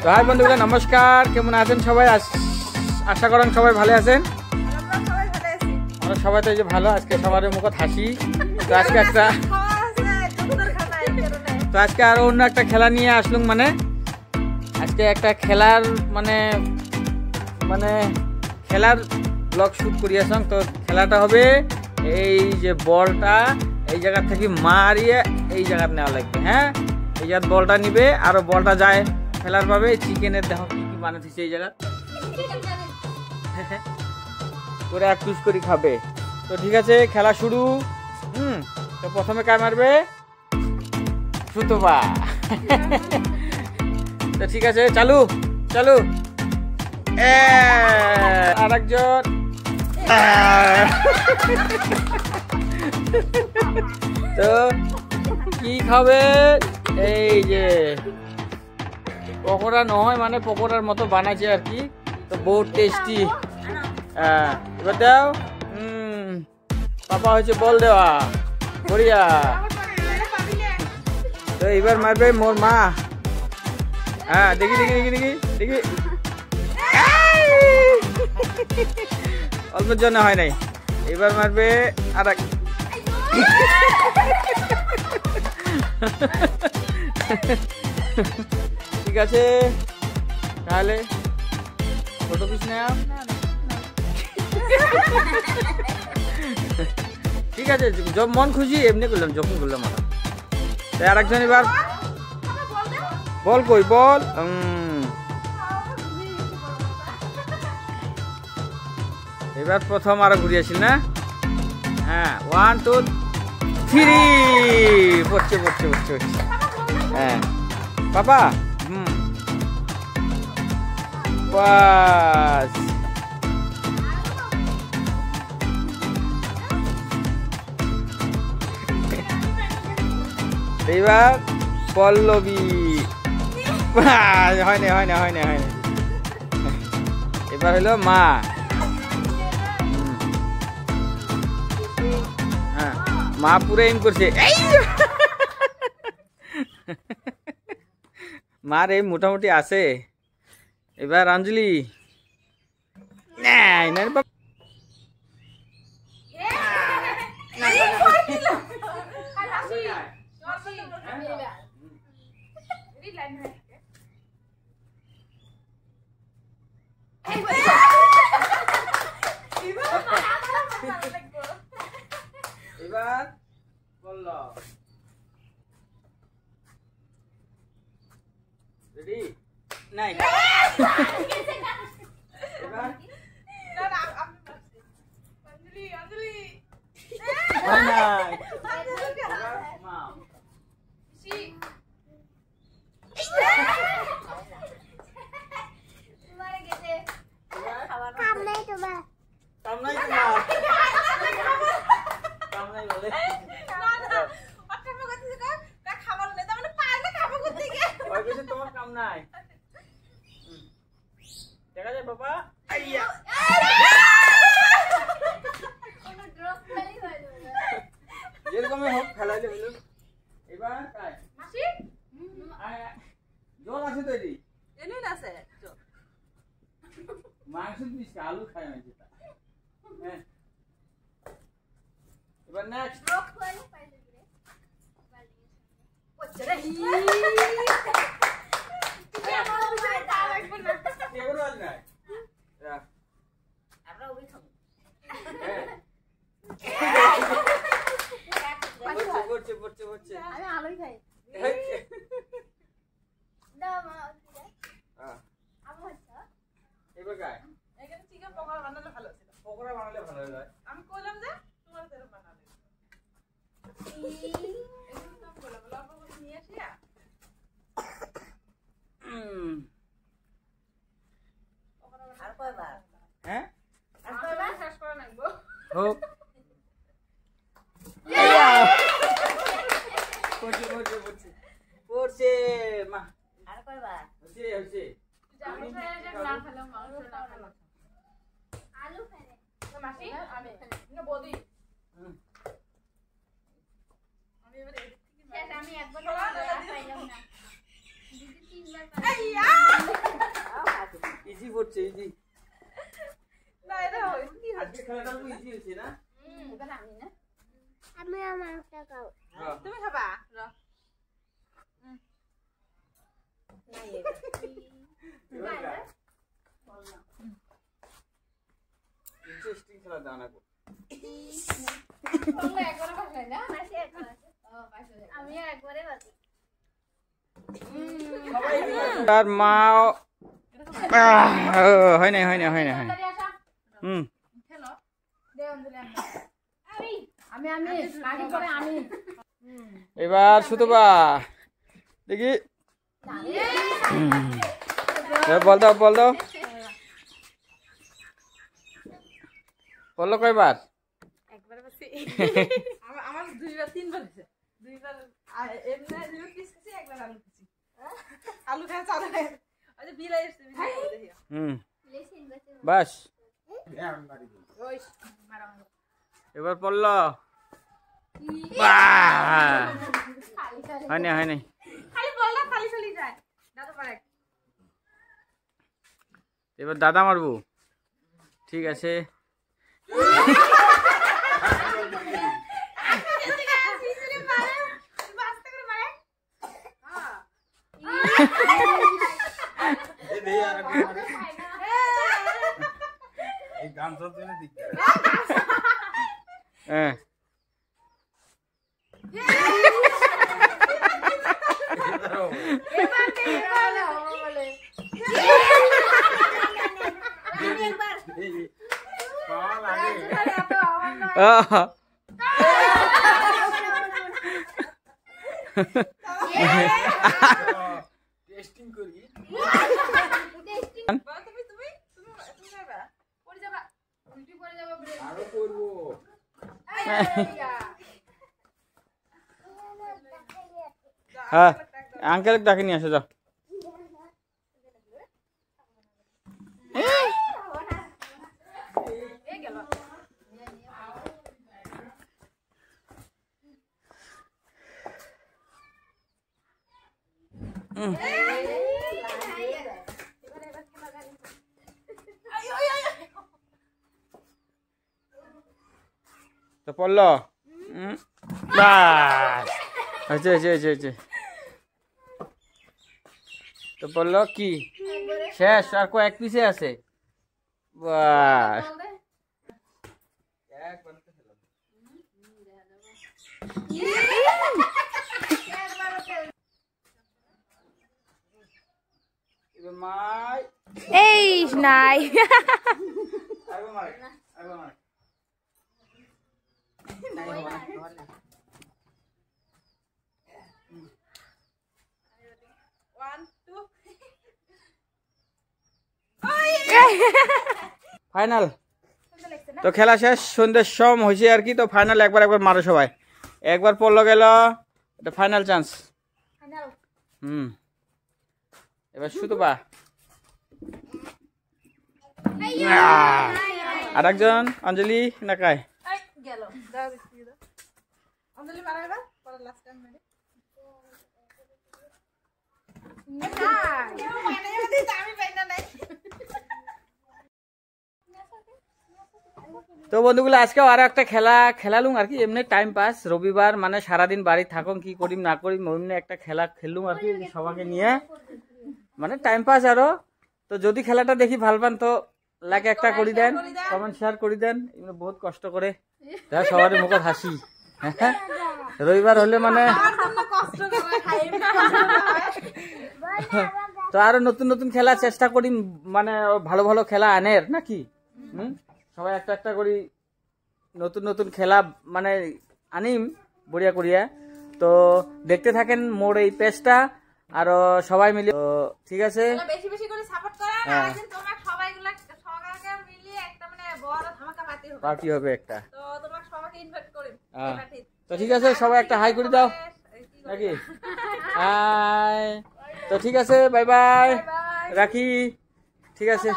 তো হাই বন্ধুরা, নমস্কার। কেমন আছেন সবাই? আশা করেন সবাই ভালো আছেন। আমরা সবাই তো এই যে ভালো। আজকে সবার মুখত হাসি। তো আজকে আরো অন্য একটা খেলা নিয়ে আসলুম। আজকে একটা খেলার খেলার ব্লগ শুট করিয়াছেন। তো খেলাটা হবে এই যে বলটা এই জায়গা থেকে মারিয়ে এই জায়গা নেওয়া লাগবে। হ্যাঁ, এই জায়গা বলটা নিবে আর বলটা যায় খেলার পাবে। চিকেনের দেখো কি কি বানাতেছে এই জায়গা করে এক পিস করে খাবে। তো ঠিক আছে, খেলা শুরু। তো প্রথমে কায় মারবে? সুতোবা। তো ঠিক আছে, চালু চালু। আরেকজন। তো কি খাবে? এই যে পকোড়া নয়, পকোড়ার মতো বানাইছে আর কি। তো বহুত টেস্টি। এবার দাও। পাপা হয়েছে বল দেওয়া বড়িয়া। তো এবার মারবে মোর মা। হ্যাঁ, দেখি দেখি দেখি দেখি দেখি। অল্পের জন্য হয় নাই। এবার মারবে আর এক। ঠিক আছে, তাহলে ছোট পিস নেওয়া। ঠিক আছে, মন খুশি এমনি করলাম, যখন করলাম। তাই আর একজন এবার বল কই বল। এবার প্রথম আরো ঘুরিয়েছিল না? হ্যাঁ, 1 2 3 পড়ছে পড়ছে পড়ছে পড়ছে। হ্যাঁ পাপা। বাস। এবার পল্লবী। হয় না হয় না হয় না হয় না। এবার হলো মা। হ্যাঁ, মা পুরো এম করছে। মার এই মোটামুটি আছে। এবার অঞ্জলি। এবার বলল রেডি নাই। এবার অঞ্জলি অঞ্জলি নাই। মা তোমার কাম নাই। দেখা যায় বাবা। যেরকম হোক খেলাইলে হইল। এবার জল আছে তৈরি মাংস পিস আলু খাই হয়েছে। হ্যাঁ, এবার নেক্সট। পকোড়া বানালে ভালো হয়। আমি কইলাম যে তোমার তেল বানালে। হ্যাঁ, হোক। পড়ছে মা। আর কয়বার হচ্ছে হচ্ছে। আলু ফেলে মাসি আমি না বদি। আমি একবার পাইলাম না, দিদি 3 বার পাইলাম। ইজি পড়ছে ইজি না এটা হয় কি আজকে খেলাটা খুব ইজি হয়েছে না এবার আমি না আমি আমার একটা খাও তুমি খাবা র না ইন্টারেস্টিং খেলা জানা গো তোমরা একবারে ভাগলাই না মাসি একটা আছে আমি একবারে বাকি তার মা হয় না হুম খেলো দে অঞ্জলি আমি আমি আগে পরে আমি এবার সুতবা দেখি বল দাও বললো কয়বার একবার বাসি আমার দুইবার তিনবার হয়েছে দুইবার এমনি দুইবার পিস খেয়েছি একবার আলু খেয়েছি আলু খায় চালু খায় ওই যে বিলাই এসছে বিলাই দেখি হুম বাস ওই মারা এবার পড়ল হয় না খালি বললা খালি চলি যায় দাদা পারে এবার দাদা মারবো ঠিক আছে হ্যাঁ টেস্টিং করি তুমি যাবা পড়ে যাবা উল্টি পড়ে যাবা আরো করব হ্যাঁ আঙ্কেল ডাকে নিয়ে আসো যাও তো পড়লো বাস হয়েছে তো বললো কি শেষ আর কয়েক পিসে আছে বাস এই নাই ফাইনাল তো খেলা শেষ সন্ধ্যের সম হয়েছে আর কি তো ফাইনাল একবার মারো সবাই একবার পড়লো গেল এটা ফাইনাল চান্স হুম এবার শুধু বা আর একজন অঞ্জলি না কায় গেল দাও দিছি দাও অঞ্জলি মারা এবার পরে লাস্ট টাইম মেরে না মানে আমি পাইনা নাই তো বন্ধুগুলো আজকেও আরো একটা খেলালুম আর কি এমনি টাইম পাস রবিবার মানে সারাদিন বাড়ি থাকুন কি করিম না করিম এমনি একটা খেলা খেললুম আর কি সবাইকে নিয়ে মানে টাইম পাস আরো তো যদি খেলাটা দেখি ভাল পান তো লাইক একটা করে দেন কমেন্ট শেয়ার করে দেন এমনি বহুত কষ্ট করে দেখা সবার মুখত হাসি রবিবার হলে মানে তো আরো নতুন খেলা চেষ্টা করি মানে ভালো খেলা আনের নাকি সবাই একটা করি নতুন খেলা মানে আনিম বড়িয়া করিয়া তো দেখতে থাকেন মোর এই পেজটা আর সবাই মিলে ঠিক আছে বেশি বেশি করে সাপোর্ট করেন আর একদিন তোমরা সবাইগুলা সবাইকে মিলিয়ে একটা মানে বড় ধামাকা পার্টি হবে একটা তো তোমরা সবাইকে ইনভাইট করেন তো ঠিক আছে সবাই একটা হাই করে দাও নাকি হাই তো ঠিক আছে বাই বাই রাখি ঠিক আছে